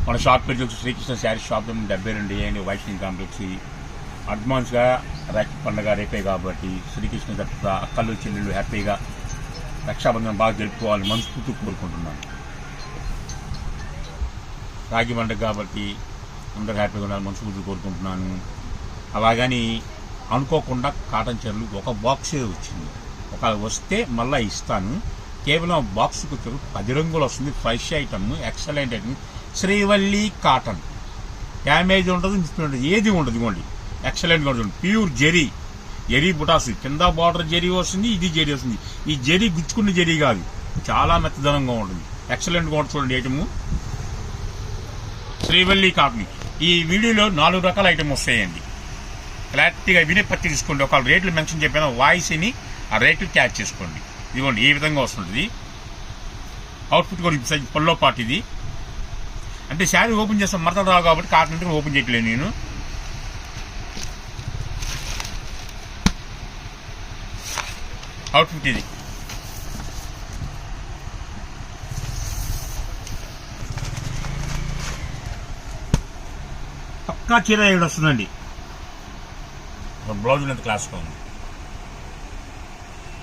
మన షాప్ పేరు శ్రీకృష్ణ శారీ షాప్ 72 అండి, వైష్ణవి కాంప్లెక్స్. అడ్వాన్స్గా రాఖీ పండుగ రేపే కాబట్టి శ్రీకృష్ణ తరఫున అక్కలు చెల్లెళ్ళు హ్యాపీగా రక్షాబంధనం బాగా జరుపుకోవాలని మనస్ఫూర్తి కోరుకుంటున్నాను. రాఖీ పండుగ కాబట్టి అందరూ హ్యాపీగా ఉండాలని మనస్ఫూర్తి కోరుకుంటున్నాను. అలాగని అనుకోకుండా కాటన్ చీరలు ఒక బాక్సే వచ్చింది. ఒక వస్తే మళ్ళీ ఇస్తాను. కేవలం బాక్స్కి 10 రంగులు వస్తుంది. Fresh item, excellent item, Srivalli cotton. Damage ఉండదు, మిస్ప్రింట్ ఉండదు, ఏది ఉండదు. ఇవ్వండి, ఎక్సలెంట్గా ఉంటుంది. ప్యూర్ జరీ బుటాస్, కింద బార్డర్ జరీ వస్తుంది, ఇది జరీ వస్తుంది. ఈ జరీ గుచ్చుకున్న జరీ కాదు, చాలా మెత్తదనంగా ఉంటుంది, ఎక్సలెంట్గా ఉంటుంది. చూడండి ఐటమ్ శ్రీవల్లి కాటన్. ఈ వీడియోలో 4 రకాల ఐటమ్ వస్తాయండి. క్లారిటీగా వినే పత్తి తీసుకోండి. ఒక రేట్లు మెన్షన్ చెప్పిన వాయిస్ని ఆ రేట్లు క్యాచ్ చేసుకోండి. ఇదిగోండి ఈ విధంగా వస్తుంది. అవుట్ఫిట్ కూడా పల్లో పాటు ఇది. అంటే శారీ ఓపెన్ చేస్తాం, మరతలు రావు కాబట్టి కాటన్ అంటే ఓపెన్ చేయట్లేదు నేను. అవుట్ఫిట్ ఇది. పక్కా చీర ఇక్కడ వస్తుందండి. బ్లౌజ్ ఎంత క్లాస్గా ఉంది.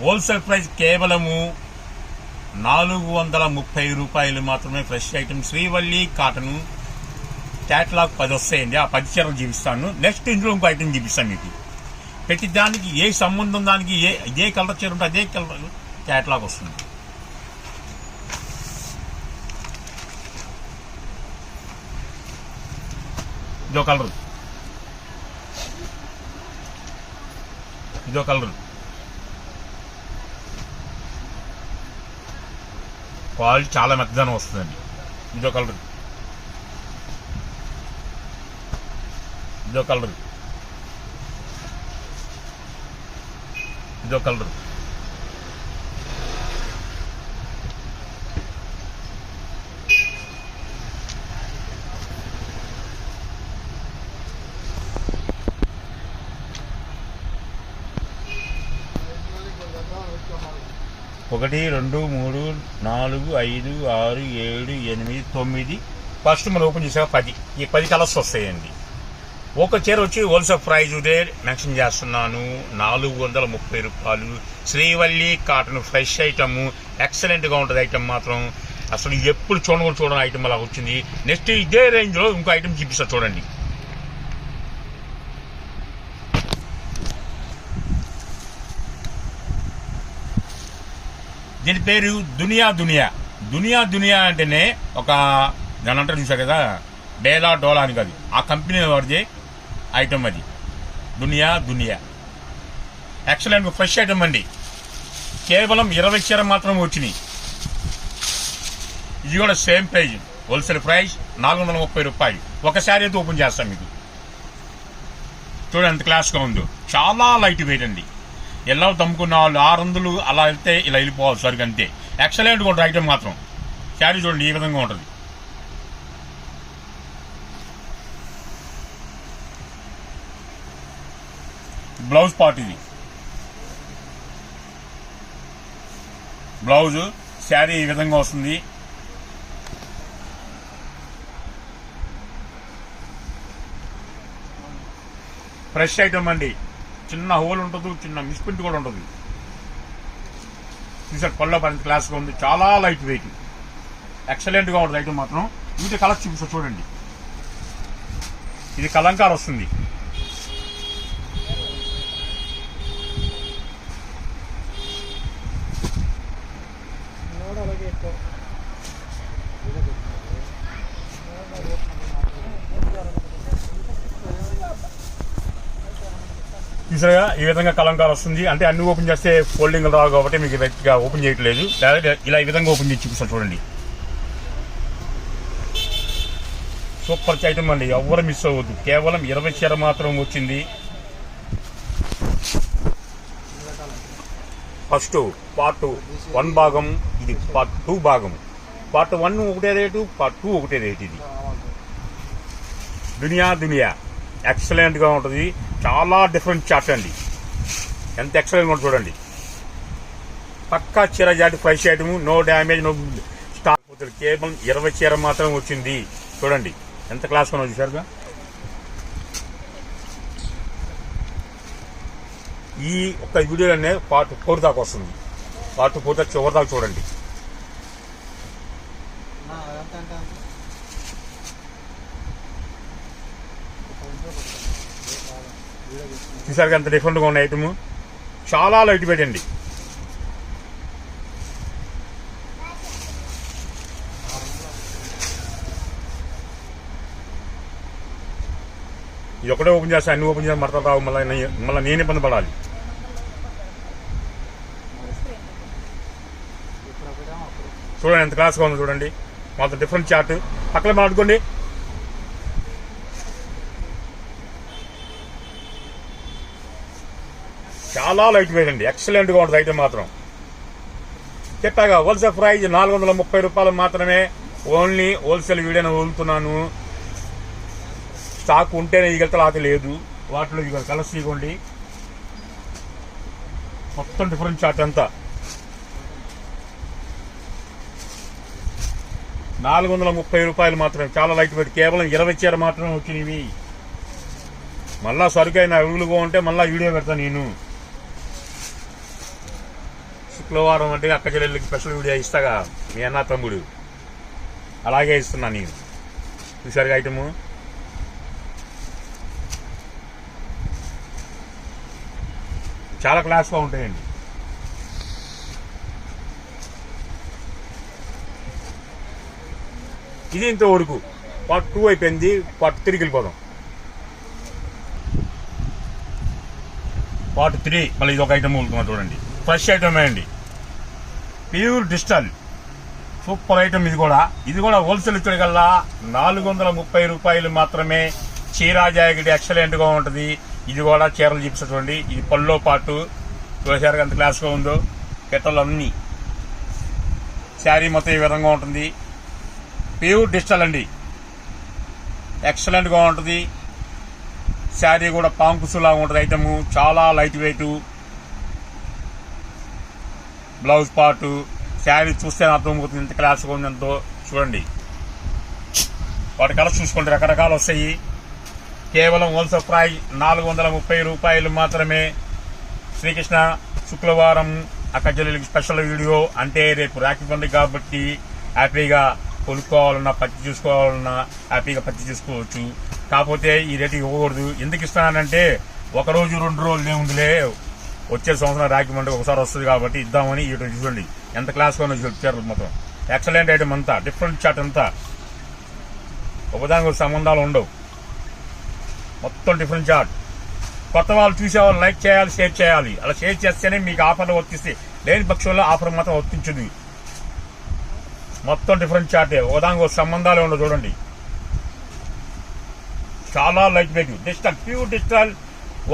హోల్సేల్ ప్రైస్ కేవలము 430 రూపాయలు మాత్రమే. Fresh item Srivalli cotton. Catalogue 10 వస్తాయండి. ఆ 10 చీరలు చూపిస్తాను. నెక్స్ట్ ఇందులో ఇంకో ఐటమ్ చూపిస్తాను మీకు. ప్రతి దానికి ఏ సంబంధం, దానికి ఏ కలర్ చీర ఉంటే అదే కలర్ క్యాట్లాగ్ వస్తుంది. ఇదో కలర్, ఇదో కలర్. క్వాలిటీ చాలా మెత్తదనం వస్తుందండి. ఇదో కలర్, ఇదో కలర్, ఇదో కలర్. ఒకటి 2 3 4 5 6 7 8 9. ఫస్ట్ మనం ఓపెన్ చేసాక 10. ఈ 10 కలర్స్ వస్తాయండి. ఒక చీర వచ్చి హోల్సేల్ ప్రైజ్ ఇదే మెన్షన్ చేస్తున్నాను, 430 రూపాయలు. శ్రీవల్లి కాటన్ ఫ్రెష్ ఐటమ్, ఎక్సలెంట్గా ఉంటుంది ఐటమ్ మాత్రం. అసలు ఎప్పుడు చూడని ఐటమ్ అలా వచ్చింది. నెక్స్ట్ ఇదే రేంజ్లో ఇంకో ఐటమ్ చూపిస్తా చూడండి. దీని పేరు దునియా అంటేనే ఒక దాని అంటారు చూసా కదా, బేలా డోలా అని కాదు, ఆ కంపెనీ వాడిదే ఐటమ్ అది. దునియా ఎక్సలెంట్ ఫ్రెష్ ఐటమ్ అండి. కేవలం 20 చీర మాత్రం వచ్చినాయి. ఇది కూడా సేమ్ ప్రైజ్, హోల్సేల్ ప్రైస్ 430 రూపాయలు. ఒక శారీ అయితే ఓపెన్ చేస్తాం మీకు. చూడండి ఎంత క్లాస్గా ఉందో. చాలా లైట్ వెయిట్ అండి. ఎలా తమ్ముకున్న వాళ్ళు 600 అలా వెళ్తే ఇలా వెళ్ళిపోవాలి సరికి అంతే. ఎక్సలెంట్గా ఉంటుంది ఐటమ్ మాత్రం. శారీ చూడండి ఈ విధంగా ఉంటుంది. బ్లౌజ్ పార్ట్ ఇది. బ్లౌజ్ శారీ ఈ విధంగా వస్తుంది. ఫ్రెష్ ఐటమ్ అండి. చిన్న హోల్ ఉంటుంది, చిన్న మిస్ప్రింట్ కూడా ఉంటుంది. చూసారు పళ్ళ పని క్లాస్గా ఉంది. చాలా లైట్ వెయిట్, ఎక్సలెంట్గా ఉంటుంది ఐటమ్ మాత్రం. ఇంటి కలర్ చూపిస్తా చూడండి. ఇది కలంకార్ వస్తుంది. చూసారుగా ఈ విధంగా కలంకార్ వస్తుంది. అంటే అన్ని ఓపెన్ చేస్తే ఫోల్డింగ్ రావు కాబట్టి మీకు డైరెక్ట్గా ఓపెన్ చేయట్లేదు. ఇలా ఈ విధంగా ఓపెన్ చేసి చూపిస్తాను చూడండి. సూపర్ ఐటమ్ అండి, ఎవరు మిస్ అవ్వద్దు. కేవలం 20 చీర మాత్రం వచ్చింది. ఫస్ట్ పార్ట్ 1 భాగం, ఇది పార్ట్ 2 భాగం. పార్ట్ 1 ఒకటే రేటు, పార్ట్ 2 ఒకటే రేటు. ఇది దునియా ఎక్సలెంట్గా ఉంటుంది. చాలా డిఫరెంట్ చార్ట్ అండి. ఎంత ఎక్సలెంట్గా ఉంటుంది చూడండి. పక్కా చీర జాతి fresh item, no damage, no stock. కేవలం 20 చీర మాత్రం వచ్చింది. చూడండి ఎంత క్లాస్ కొన్నా చూసారుగా. ఈ ఒక్క వీడియోలోనే పార్ట్ 4 దాకా వస్తుంది. పార్ట్ 4 దాకా చివరి దాకా చూడండి. చూసారుగా ఎంత డిఫరెంట్గా ఉన్న ఐటమ్. చాలా లైట్ వెయిట్ అండి. ఇది ఒకటే ఓపెన్ చేస్తే అన్ని ఓపెన్ చేసి మడతలు రావు. మళ్ళీ నేను ఇబ్బంది పడాలి. చూడండి ఎంత క్లాస్గా ఉందో చూడండి. మొత్తం డిఫరెంట్ చార్ట్ పక్కన మాట్లాడుకోండి. చాలా లైట్ వెయిట్ అండి. ఎక్సలెంట్గా ఉంటుంది ఐటమ్ మాత్రం. చెప్పాగా హోల్సేల్ ప్రైజ్ 430 రూపాయలు మాత్రమే. ఓన్లీ హోల్సేల్ వీడియోని వదులుతున్నాను. స్టాక్ ఉంటేనే ఈగలతో లాత లేదు. వాటిలో ఇక కలర్స్ ఇవ్వండి. మొత్తం డిఫరెంట్ చార్ట్ అంతా 430 రూపాయలు మాత్రమే. చాలా లైట్ వెయిట్. కేవలం 20 చీర మాత్రమే వచ్చినవి. మళ్ళా సరుకైన అడుగులుగా ఉంటే మళ్ళా వీడియో పెడతాను నేను. శుక్రవారం అంటే అక్క చెల్లెళ్ళకి స్పెషల్ వీడియో ఇస్తాగా మీ అన్న తమ్ముడు. అలాగే ఇస్తున్నా నేను. చూసారుగా ఐటము. చాలా క్లాస్గా ఉంటాయండి. ఇది ఇంతవరకు పార్ట్ 2 అయిపోయింది. పార్ట్ 3కి వెళ్ళిపోదాం. పార్ట్ 3 మళ్ళీ ఇది ఒక ఐటమ్ వెళ్తున్నా చూడండి. ఫ్రెష్ ఐటమే అండి. Pure digital super item. ఇది కూడా హోల్సేల్ ఇచ్చడికల్లా 430 రూపాయలు మాత్రమే. చీరా జాకెట్ ఎక్సలెంట్ గా ఉంటుంది. ఇది కూడా చీరలు చూపిస్తుంది. ఇది పల్లో పాటు చూసారు ఎంత క్లాస్గా ఉందో. కెట్టలు అన్ని శారీ మొత్తం ఈ విధంగా ఉంటుంది. ప్యూర్ డిజిటల్ అండి. ఎక్సలెంట్ గా ఉంటుంది. శారీ కూడా పాంకుసులాగా ఉంటుంది ఐటమ్. చాలా light weight. Blouse part sari చూస్తే అర్థమవుతుంది ఎంత క్లాస్గా ఉంది ఎంతో. చూడండి వాటి కలర్స్ చూసుకోండి. రకరకాలు వస్తాయి. కేవలం హోల్సేల్ ప్రైజ్ 430 రూపాయలు మాత్రమే. శ్రీకృష్ణ శుక్రవారం అక్క చెల్లెలకి స్పెషల్ వీడియో. అంటే రేపు రాఖీ పండుగ కాబట్టి హ్యాపీగా కొనుక్కోవాలన్నా పచ్చి చూసుకోవాలన్నా హ్యాపీగా పచ్చి చూసుకోవచ్చు. కాకపోతే ఈ రేటు ఇవ్వకూడదు. ఎందుకు ఇస్తానంటే 1 రోజు 2 రోజులు ఏముందిలే, వచ్చే సంవత్సరం రాఖీ పండుగ ఒకసారి వస్తుంది కాబట్టి ఇద్దామని. ఇటు చూడండి ఎంత క్లాస్గా ఉన్నది చీరలు మొత్తం. ఎక్సలెంట్ ఐటమ్ అంతా. డిఫరెంట్ చాట్ అంతా. ఒకదానికి సంబంధాలు ఉండవు. మొత్తం డిఫరెంట్ చార్ట్. కొత్త వాళ్ళు చూసేవాళ్ళు లైక్ చేయాలి, షేర్ చేయాలి. అలా షేర్ చేస్తేనే మీకు ఆఫర్లు వర్తిస్తాయి. లేని పక్షంలో ఆఫర్ మాత్రం వర్తించదు. మొత్తం డిఫరెంట్ చార్టే. ఒకదానికి సంబంధాలే ఉండవు. చూడండి చాలా light weight digital. Pure digital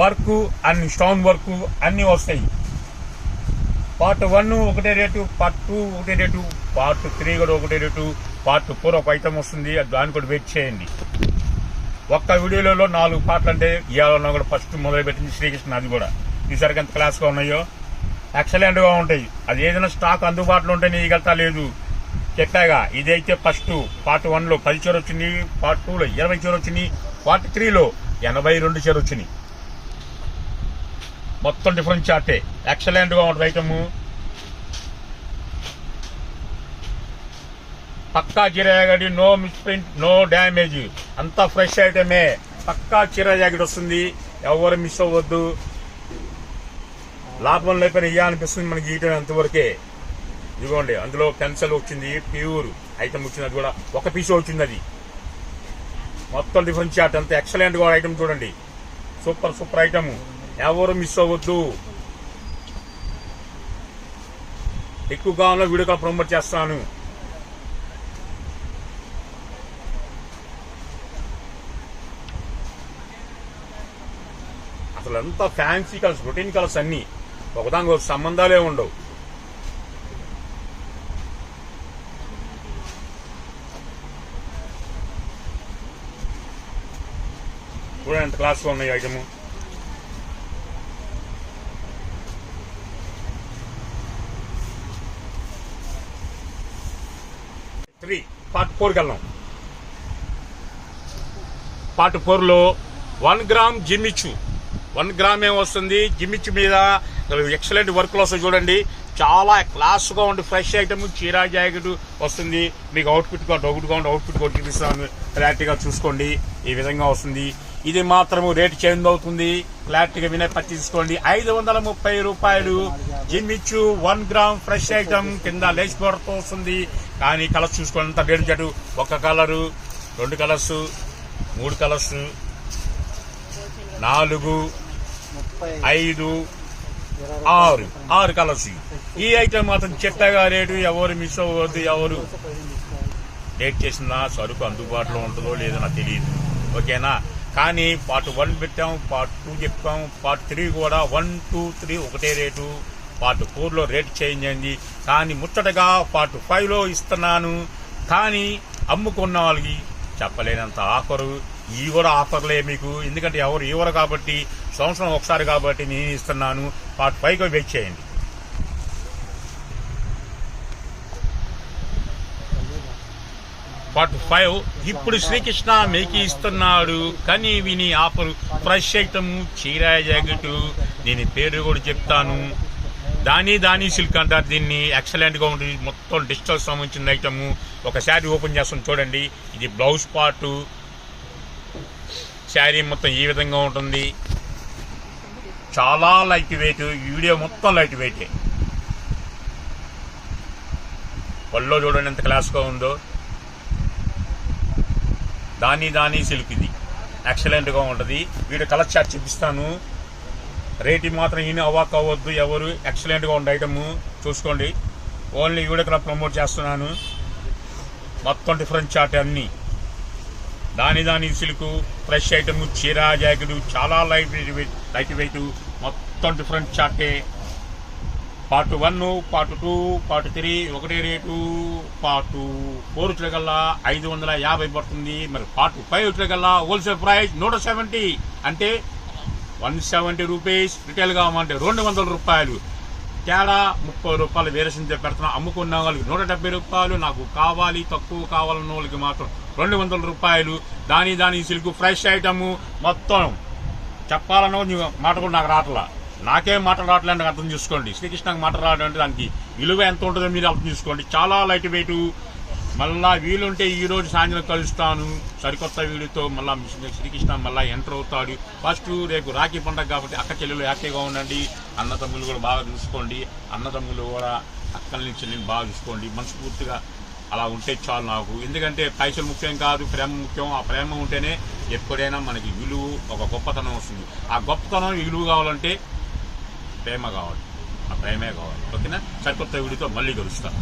work అన్ని స్టోన్ వర్క్ అన్ని వస్తాయి. పార్ట్ 1 ఒకటే రేటు, పార్ట్ 2 ఒకటే రేటు, పార్ట్ 3 కూడా ఒకటే రేటు, పార్ట్ 4 ఒక ఐటమ్ వస్తుంది. దాన్ని కూడా వెయిట్ చేయండి. ఒక్క వీడియోలో 4 పార్ట్లు అంటే ఇవాళ కూడా ఫస్ట్ మొదలుపెట్టింది శ్రీకృష్ణ. అది కూడా ఈసారికి ఎంత క్లాస్గా ఉన్నాయో. ఎక్సలెంట్ గా ఉంటాయి. అది ఏదైనా స్టాక్ అందుబాటులో ఉంటే నీకెళ్తా లేదు. చెప్పాగా ఇదైతే ఫస్ట్ పార్ట్ 1లో 10 చీర వచ్చింది. పార్ట్ 2లో 20 చీర వచ్చింది. పార్ట్ 3లో 82 చీర వచ్చింది. మొత్తం డిఫరెంట్ చార్టే. ఎక్సలెంట్ గా ఉంటుంది ఐటమ్. పక్కా చీర jacket. No misprint, no damage. అంతా ఫ్రెష్ ఐటమే. పక్కా చీర జాకెట్ వస్తుంది. ఎవరు మిస్ అవ్వద్దు. లాభం లేకపోయినా ఇయ్య అనిపిస్తుంది మనకి గీయటం అంతవరకే. ఇదిగోండి అందులో పెన్సిల్ వచ్చింది. ప్యూర్ ఐటమ్ వచ్చింది. అది కూడా ఒక పీస్ వచ్చింది. అది మొత్తం డిఫరెంట్ చార్ట్ అంతా. ఎక్సలెంట్ గా ఐటమ్ చూడండి. Super super item. ఎవరు మిస్ అవ్వద్దు. ఎక్కువగా ఉన్న వీడియో కాల్ ప్రమోట్ చేస్తాను. అసలు అంతా ఫ్యాన్సీ కలర్స్, రొటీన్ కలర్స్ అన్ని. ఒకదానికి సంబంధాలే ఉండవు. చూడండి ఎంత క్లాస్గా ఉన్నాయి ఐటమ్. పార్ట్ 4కి వెళ్దాం. పార్ట్ 4లో 1 గ్రామ్ జిమ్మిచ్చు 1 గ్రామ్ వస్తుంది. జిమ్మిచ్చు మీద ఎక్సలెంట్ వర్క్లో వస్తుంది చూడండి. చాలా క్లాస్గా ఉండి ఫ్రెష్ ఐటమ్ చీరా జాకెట్ వస్తుంది. మీకు అవుట్ఫిట్ ఒకటిగా ఉండి అవుట్ఫిట్ కూడా చూపిస్తాను, క్లారిటీగా చూసుకోండి. ఈ విధంగా వస్తుంది. ఇది మాత్రము రేట్ చేంజ్ అవుతుంది, క్లారిటీగా తీసుకోండి. 530 రూపాయలు జిమ్మిచ్చు 1 గ్రామ్ ఫ్రెష్ ఐటమ్ కింద లేస్ బోర్డర్తో వస్తుంది. కానీ కలర్స్ చూసుకోండి, అంత రేటు జటు. ఒక కలరు, 2 కలర్స్, 3 కలర్స్, 4, 5, 6 కలర్స్. ఈ ఐటమ్ మాత్రం చిట్టగా రేటు ఎవరు మిస్ అవ్వద్దు. ఎవరు డేట్ చేసిన సరుకు అందుబాటులో ఉంటుందో లేదో నాకు తెలియదు, ఓకేనా. కానీ పార్ట్ 1 పెట్టాం, పార్ట్ 2 చెప్పాం, పార్ట్ 3 కూడా 1, 2, 3 ఒకటే రేటు. పార్ట్ 4లో రేటు చేంజ్ అయింది. కానీ ముచ్చటగా పార్ట్ 5లో ఇస్తున్నాను. కానీ అమ్ముకున్న వాళ్ళకి చెప్పలేనంత ఆఫరు. ఈ కూడా ఆఫర్లే మీకు, ఎందుకంటే ఎవరు ఇవ్వరు కాబట్టి, సంవత్సరం ఒకసారి కాబట్టి నేను ఇస్తున్నాను. పార్ట్ 5కి వెయిట్ చేయండి. పార్ట్ 5 ఇప్పుడు శ్రీకృష్ణ మీకు ఇస్తున్నాడు. కానీ విని ఆఫర్ ఫ్రెష్ ఐటమ్ చీరా జాకెట్. దీని పేరు కూడా చెప్తాను, దాని సిల్క్ అంటారు దీన్ని. ఎక్సలెంట్ గా ఉంటుంది, మొత్తం డిజిటల్ సంబంధించిన ఐటమ్. ఒక శారీ ఓపెన్ చేస్తాం చూడండి. ఇది బ్లౌజ్ పార్ట్. శారీ మొత్తం ఈ విధంగా ఉంటుంది. చాలా లైట్ వెయిట్. వీడియో మొత్తం లైట్ వెయిటే. పళ్ళో చూడండి ఎంత క్లాస్గా ఉందో. దాని సిల్క్ ఇది ఎక్సలెంట్గా ఉంటుంది. వీడియో కలర్ చార్ట్ చూపిస్తాను. రేటింగ్ మాత్రం ఈయన అవాక్ అవ్వద్దు ఎవరు. ఎక్సలెంట్గా ఉండే ఐటమ్ చూసుకోండి. ఓన్లీ వీడియో కలర్ ప్రమోట్ చేస్తున్నాను. మొత్తం డిఫరెంట్ చార్ట్ అన్నీ. దాని సిల్క్ ఫ్రెష్ ఐటమ్ చీరా జాకెట్ చాలా లైట్ వెయిట్. మొత్తం డిఫరెంట్ చార్టే. పార్ట్ 1, పార్ట్ 2, పార్ట్ 3 ఒకటే రేటు. పార్ట్ 4 వచ్చేకల్లా 550 పడుతుంది. మరి పార్ట్ 5 వచ్చేకల్లా హోల్సేల్ ప్రైస్ 170, అంటే 170 రూపీస్. రిటైల్గా అమ్మంటే 200 రూపాయలు. తేడా 30 రూపాయలు వేరేషన్ పెడుతున్నా. అమ్ముకున్న వాళ్ళకి 170 రూపాయలు. నాకు కావాలి, తక్కువ కావాలన్న వాళ్ళకి మాత్రం 200 రూపాయలు. దాని సిల్క్ ఫ్రెష్ ఐటమ్. మొత్తం చెప్పాలన్న మాట కూడా నాకు రావట్లా. నాకేం మాటలు రావట్లేదు అర్థం చేసుకోండి. శ్రీకృష్ణకి మాటలు రావడం అంటే దానికి విలువ ఎంత ఉంటుందో మీరు అర్థం చేసుకోండి. చాలా లైట్ వెయిట్. మళ్ళా వీలుంటే ఈ రోజు సాయంత్రం కలుస్తాను సరికొత్త వీడియోతో. మళ్ళీ శ్రీకృష్ణ మళ్ళీ ఎంటర్ అవుతాడు. ఫస్ట్ రేపు రాఖీ పండుగ కాబట్టి అక్క చెల్లెలు హ్యాపీగా ఉండండి. అన్నతమ్ములు కూడా బాగా చూసుకోండి. అన్నతమ్ములు కూడా అక్కల్ని చెల్లిని బాగా చూసుకోండి. మనస్ఫూర్తిగా అలా ఉంటే చాలు నాకు. ఎందుకంటే పైసలు ముఖ్యం కాదు, ప్రేమ ముఖ్యం. ఆ ప్రేమ ఉంటేనే ఎప్పుడైనా మనకి విలువ, ఒక గొప్పతనం వస్తుంది. ఆ గొప్పతనం విలువ కావాలంటే ప్రేమ కావాలి, ఆ ప్రేమే కావాలి, ఓకేనా. సరికొత్త వీడియోతో మళ్ళీ కలుస్తాను.